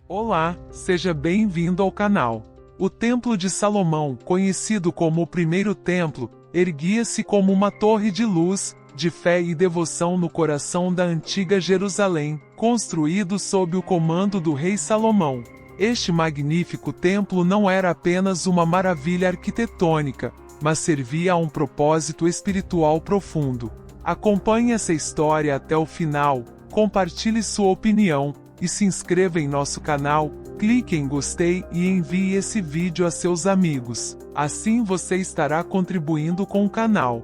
Olá, seja bem-vindo ao canal. O Templo de Salomão, conhecido como o primeiro templo, erguia-se como uma torre de luz, de fé e devoção no coração da antiga Jerusalém, construído sob o comando do rei Salomão. Este magnífico templo não era apenas uma maravilha arquitetônica, mas servia a um propósito espiritual profundo. Acompanhe essa história até o final, compartilhe sua opinião, e se inscreva em nosso canal, clique em gostei e envie esse vídeo a seus amigos. Assim você estará contribuindo com o canal.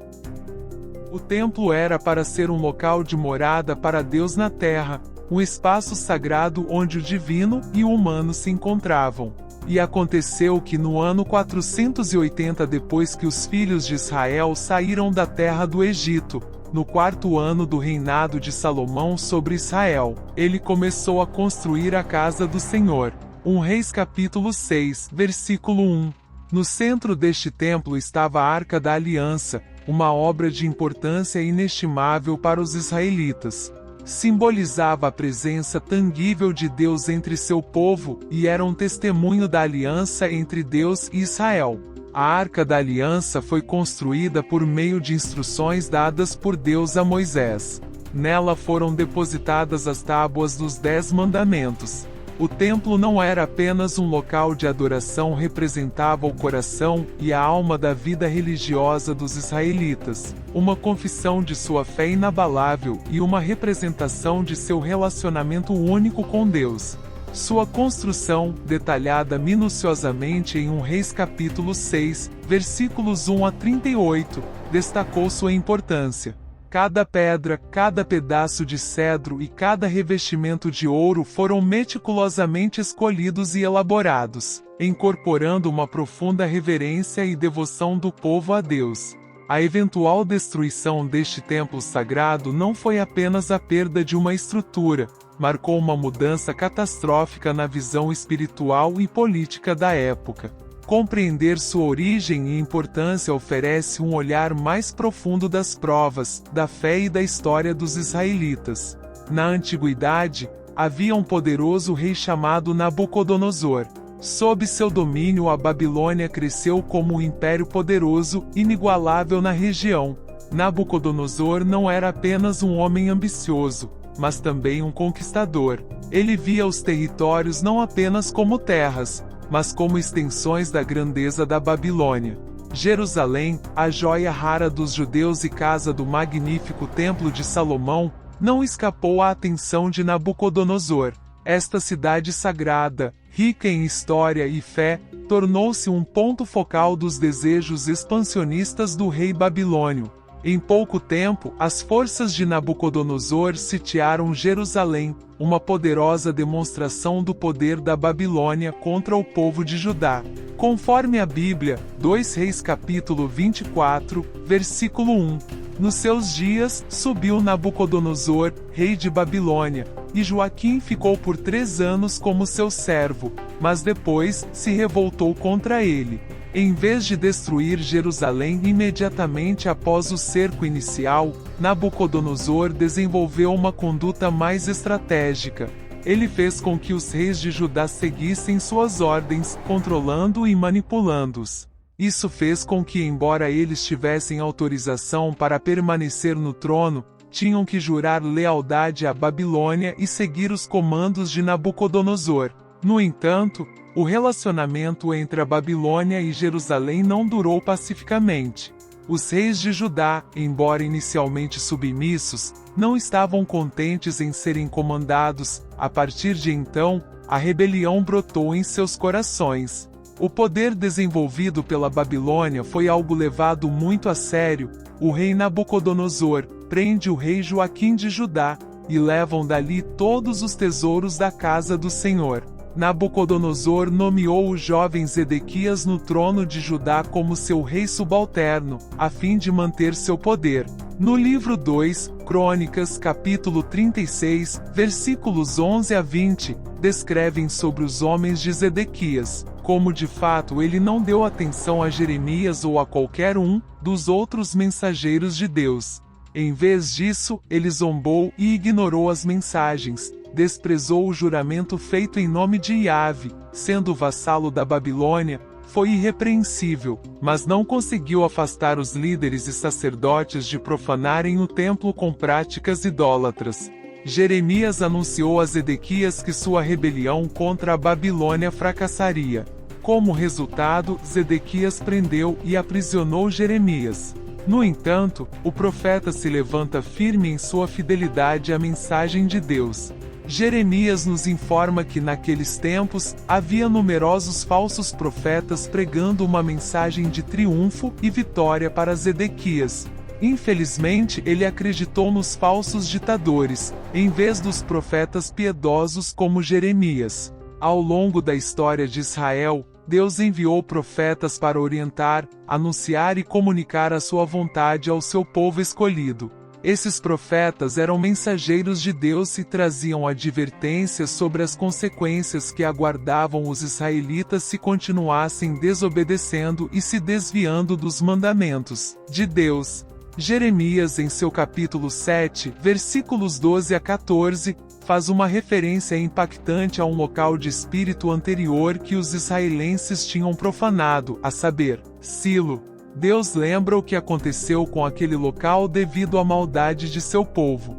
O templo era para ser um local de morada para Deus na terra, um espaço sagrado onde o divino e o humano se encontravam. E aconteceu que no ano 480 depois que os filhos de Israel saíram da terra do Egito, no quarto ano do reinado de Salomão sobre Israel, ele começou a construir a casa do Senhor. 1 Reis capítulo 6, versículo 1. No centro deste templo estava a Arca da Aliança, uma obra de importância inestimável para os israelitas. Simbolizava a presença tangível de Deus entre seu povo e era um testemunho da aliança entre Deus e Israel. A Arca da Aliança foi construída por meio de instruções dadas por Deus a Moisés. Nela foram depositadas as tábuas dos 10 mandamentos. O templo não era apenas um local de adoração, representava o coração e a alma da vida religiosa dos israelitas, uma confissão de sua fé inabalável e uma representação de seu relacionamento único com Deus. Sua construção, detalhada minuciosamente em 1 Reis capítulo 6, versículos 1 a 38, destacou sua importância. Cada pedra, cada pedaço de cedro e cada revestimento de ouro foram meticulosamente escolhidos e elaborados, incorporando uma profunda reverência e devoção do povo a Deus. A eventual destruição deste templo sagrado não foi apenas a perda de uma estrutura, marcou uma mudança catastrófica na visão espiritual e política da época. Compreender sua origem e importância oferece um olhar mais profundo das provas, da fé e da história dos israelitas. Na antiguidade, havia um poderoso rei chamado Nabucodonosor. Sob seu domínio, a Babilônia cresceu como um império poderoso, inigualável na região. Nabucodonosor não era apenas um homem ambicioso, mas também um conquistador. Ele via os territórios não apenas como terras, mas como extensões da grandeza da Babilônia. Jerusalém, a joia rara dos judeus e casa do magnífico Templo de Salomão, não escapou à atenção de Nabucodonosor. Esta cidade sagrada, rica em história e fé, tornou-se um ponto focal dos desejos expansionistas do rei babilônio. Em pouco tempo, as forças de Nabucodonosor sitiaram Jerusalém, uma poderosa demonstração do poder da Babilônia contra o povo de Judá. Conforme a Bíblia, 2 Reis capítulo 24, versículo 1. Nos seus dias, subiu Nabucodonosor, rei de Babilônia, e Joaquim ficou por 3 anos como seu servo, mas depois se revoltou contra ele. Em vez de destruir Jerusalém imediatamente após o cerco inicial, Nabucodonosor desenvolveu uma conduta mais estratégica. Ele fez com que os reis de Judá seguissem suas ordens, controlando e manipulando-os. Isso fez com que, embora eles tivessem autorização para permanecer no trono, tinham que jurar lealdade à Babilônia e seguir os comandos de Nabucodonosor. No entanto, o relacionamento entre a Babilônia e Jerusalém não durou pacificamente. Os reis de Judá, embora inicialmente submissos, não estavam contentes em serem comandados. A partir de então, a rebelião brotou em seus corações. O poder desenvolvido pela Babilônia foi algo levado muito a sério. O rei Nabucodonosor prende o rei Joaquim de Judá, e levam dali todos os tesouros da casa do Senhor. Nabucodonosor nomeou o jovem Zedequias no trono de Judá como seu rei subalterno, a fim de manter seu poder. No livro 2, Crônicas, capítulo 36, versículos 11 a 20, descrevem sobre os homens de Zedequias, como de fato ele não deu atenção a Jeremias ou a qualquer um dos outros mensageiros de Deus. Em vez disso, ele zombou e ignorou as mensagens, desprezou o juramento feito em nome de Yahvé, sendo vassalo da Babilônia, foi irrepreensível, mas não conseguiu afastar os líderes e sacerdotes de profanarem o templo com práticas idólatras. Jeremias anunciou a Zedequias que sua rebelião contra a Babilônia fracassaria. Como resultado, Zedequias prendeu e aprisionou Jeremias. No entanto, o profeta se levanta firme em sua fidelidade à mensagem de Deus. Jeremias nos informa que naqueles tempos, havia numerosos falsos profetas pregando uma mensagem de triunfo e vitória para Zedequias. Infelizmente, ele acreditou nos falsos ditadores, em vez dos profetas piedosos como Jeremias. Ao longo da história de Israel, Deus enviou profetas para orientar, anunciar e comunicar a sua vontade ao seu povo escolhido. Esses profetas eram mensageiros de Deus e traziam advertências sobre as consequências que aguardavam os israelitas se continuassem desobedecendo e se desviando dos mandamentos de Deus. Jeremias, em seu capítulo 7, versículos 12 a 14, faz uma referência impactante a um local de espírito anterior que os israelenses tinham profanado, a saber, Silo. Deus lembra o que aconteceu com aquele local devido à maldade de seu povo.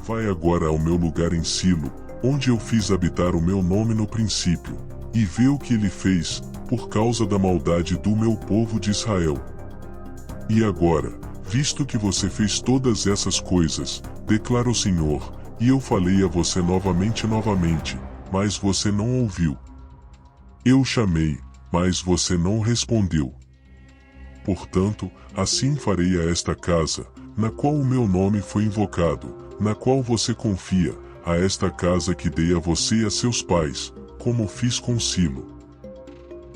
Vai agora ao meu lugar em Silo, onde eu fiz habitar o meu nome no princípio, e vê o que ele fez, por causa da maldade do meu povo de Israel. E agora, visto que você fez todas essas coisas, declara o Senhor, e eu falei a você novamente, mas você não ouviu. Eu chamei, mas você não respondeu. Portanto, assim farei a esta casa, na qual o meu nome foi invocado, na qual você confia, a esta casa que dei a você e a seus pais, como fiz com Silo.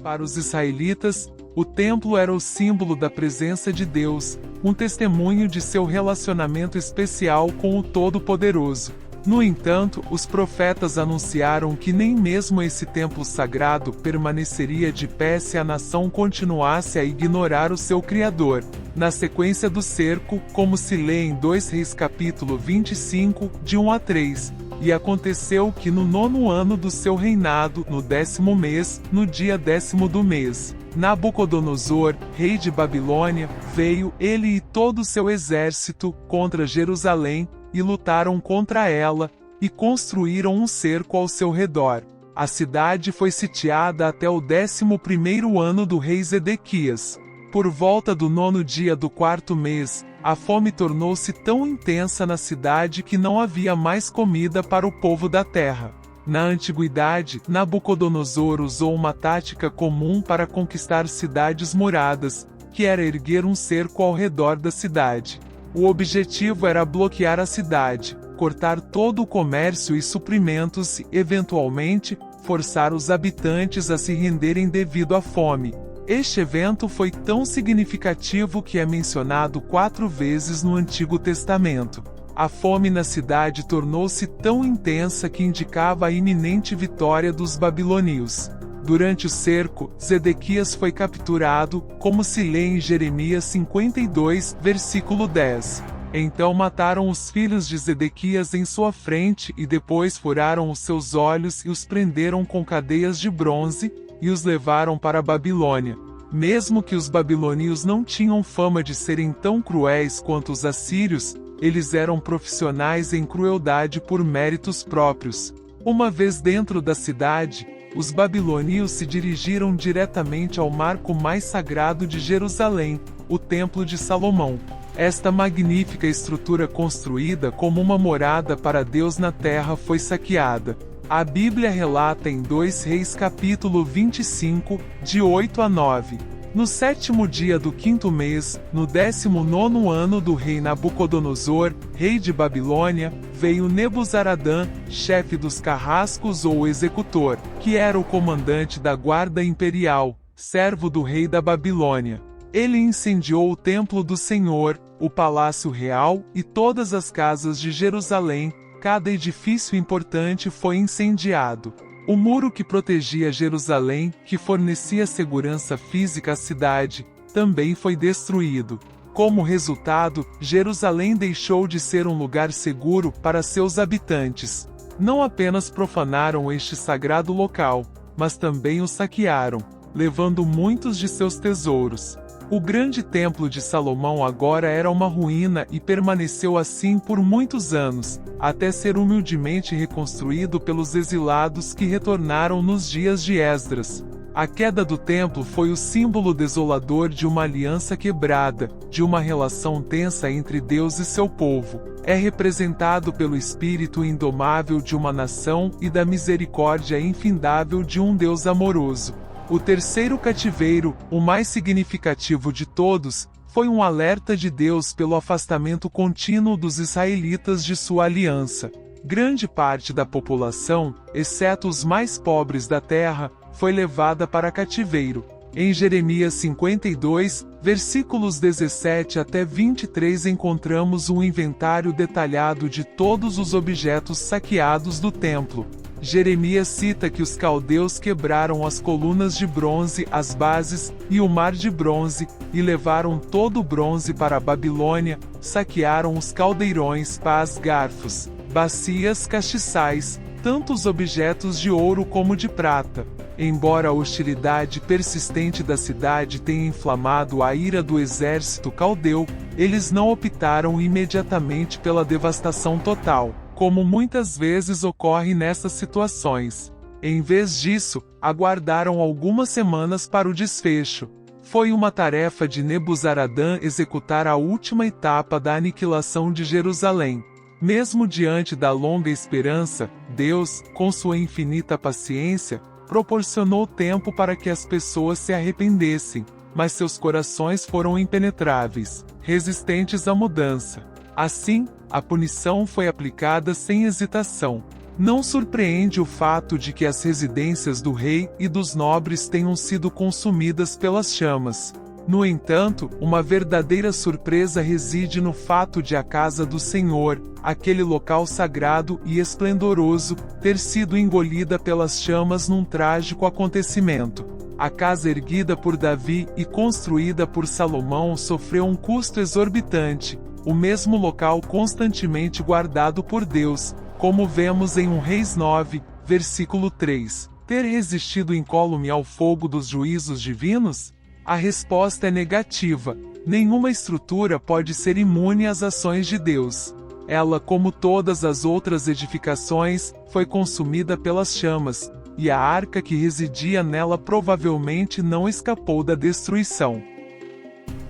Para os israelitas, o templo era o símbolo da presença de Deus, um testemunho de seu relacionamento especial com o Todo-Poderoso. No entanto, os profetas anunciaram que nem mesmo esse templo sagrado permaneceria de pé se a nação continuasse a ignorar o seu Criador. Na sequência do cerco, como se lê em 2 Reis capítulo 25, de 1 a 3, e aconteceu que no 9º ano do seu reinado, no 10º mês, no dia 10º do mês, Nabucodonosor, rei de Babilônia, veio, ele e todo o seu exército, contra Jerusalém, e lutaram contra ela, e construíram um cerco ao seu redor. A cidade foi sitiada até o 11º ano do rei Zedequias. Por volta do 9º dia do 4º mês, a fome tornou-se tão intensa na cidade que não havia mais comida para o povo da terra. Na antiguidade, Nabucodonosor usou uma tática comum para conquistar cidades muradas, que era erguer um cerco ao redor da cidade. O objetivo era bloquear a cidade, cortar todo o comércio e suprimentos e, eventualmente, forçar os habitantes a se renderem devido à fome. Este evento foi tão significativo que é mencionado 4 vezes no Antigo Testamento. A fome na cidade tornou-se tão intensa que indicava a iminente vitória dos babilônios. Durante o cerco, Zedequias foi capturado, como se lê em Jeremias 52, versículo 10. Então mataram os filhos de Zedequias em sua frente e depois furaram os seus olhos e os prenderam com cadeias de bronze, e os levaram para a Babilônia. Mesmo que os babilônios não tinham fama de serem tão cruéis quanto os assírios, eles eram profissionais em crueldade por méritos próprios. Uma vez dentro da cidade, os babilônios se dirigiram diretamente ao marco mais sagrado de Jerusalém, o Templo de Salomão. Esta magnífica estrutura construída como uma morada para Deus na terra foi saqueada. A Bíblia relata em 2 Reis capítulo 25, de 8 a 9. No 7º dia do 5º mês, no 19º ano do rei Nabucodonosor, rei de Babilônia, veio Nebuzaradã, chefe dos carrascos ou executor, que era o comandante da guarda imperial, servo do rei da Babilônia. Ele incendiou o templo do Senhor, o palácio real e todas as casas de Jerusalém. Cada edifício importante foi incendiado. O muro que protegia Jerusalém, que fornecia segurança física à cidade, também foi destruído. Como resultado, Jerusalém deixou de ser um lugar seguro para seus habitantes. Não apenas profanaram este sagrado local, mas também o saquearam, levando muitos de seus tesouros. O grande templo de Salomão agora era uma ruína e permaneceu assim por muitos anos, até ser humildemente reconstruído pelos exilados que retornaram nos dias de Esdras. A queda do templo foi o símbolo desolador de uma aliança quebrada, de uma relação tensa entre Deus e seu povo. É representado pelo espírito indomável de uma nação e da misericórdia infindável de um Deus amoroso. O terceiro cativeiro, o mais significativo de todos, foi um alerta de Deus pelo afastamento contínuo dos israelitas de sua aliança. Grande parte da população, exceto os mais pobres da terra, foi levada para cativeiro. Em Jeremias 52, versículos 17 até 23 encontramos um inventário detalhado de todos os objetos saqueados do templo. Jeremias cita que os caldeus quebraram as colunas de bronze, as bases, e o mar de bronze, e levaram todo o bronze para a Babilônia, saquearam os caldeirões, pás, garfos, bacias, castiçais, tantos objetos de ouro como de prata. Embora a hostilidade persistente da cidade tenha inflamado a ira do exército caldeu, eles não optaram imediatamente pela devastação total, como muitas vezes ocorre nessas situações. Em vez disso, aguardaram algumas semanas para o desfecho. Foi uma tarefa de Nebuzaradã executar a última etapa da aniquilação de Jerusalém. Mesmo diante da longa esperança, Deus, com sua infinita paciência, proporcionou tempo para que as pessoas se arrependessem, mas seus corações foram impenetráveis, resistentes à mudança. Assim, a punição foi aplicada sem hesitação. Não surpreende o fato de que as residências do rei e dos nobres tenham sido consumidas pelas chamas. No entanto, uma verdadeira surpresa reside no fato de a casa do Senhor, aquele local sagrado e esplendoroso, ter sido engolida pelas chamas num trágico acontecimento. A casa erguida por Davi e construída por Salomão sofreu um custo exorbitante, o mesmo local constantemente guardado por Deus, como vemos em 1 Reis 9, versículo 3. Ter resistido incólume ao fogo dos juízos divinos? A resposta é negativa. Nenhuma estrutura pode ser imune às ações de Deus. Ela, como todas as outras edificações, foi consumida pelas chamas, e a arca que residia nela provavelmente não escapou da destruição.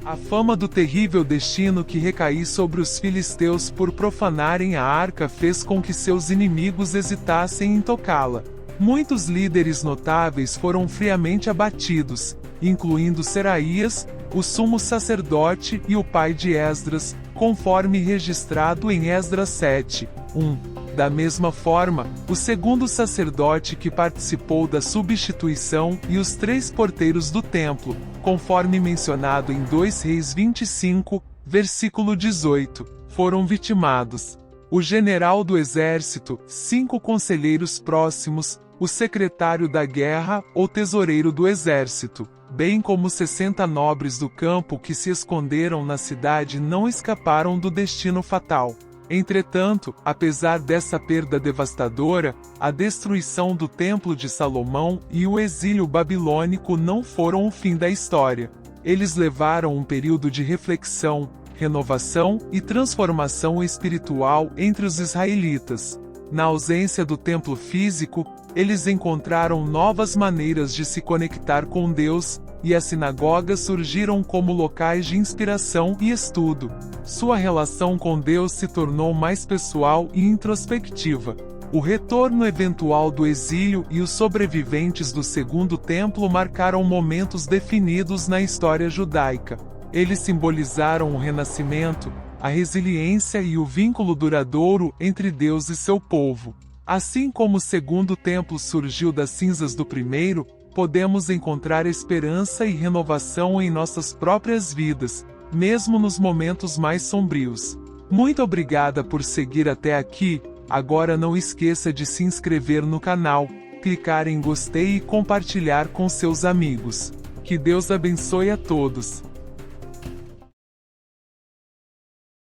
A fama do terrível destino que recaiu sobre os filisteus por profanarem a arca fez com que seus inimigos hesitassem em tocá-la. Muitos líderes notáveis foram friamente abatidos, incluindo Seraías, o sumo sacerdote e o pai de Esdras, conforme registrado em Esdras 7, 1. Da mesma forma, o segundo sacerdote que participou da substituição e os 3 porteiros do templo, conforme mencionado em 2 Reis 25, versículo 18, foram vitimados. O general do exército, 5 conselheiros próximos, o secretário da guerra ou tesoureiro do exército, bem como 60 nobres do campo que se esconderam na cidade não escaparam do destino fatal. Entretanto, apesar dessa perda devastadora, a destruição do Templo de Salomão e o exílio babilônico não foram o fim da história. Eles levaram um período de reflexão, renovação e transformação espiritual entre os israelitas. Na ausência do templo físico, eles encontraram novas maneiras de se conectar com Deus, e as sinagogas surgiram como locais de inspiração e estudo. Sua relação com Deus se tornou mais pessoal e introspectiva. O retorno eventual do exílio e os sobreviventes do Segundo Templo marcaram momentos definidos na história judaica. Eles simbolizaram o renascimento, a resiliência e o vínculo duradouro entre Deus e seu povo. Assim como o Segundo Templo surgiu das cinzas do primeiro, podemos encontrar esperança e renovação em nossas próprias vidas, mesmo nos momentos mais sombrios. Muito obrigada por seguir até aqui. Agora não esqueça de se inscrever no canal, clicar em gostei e compartilhar com seus amigos. Que Deus abençoe a todos.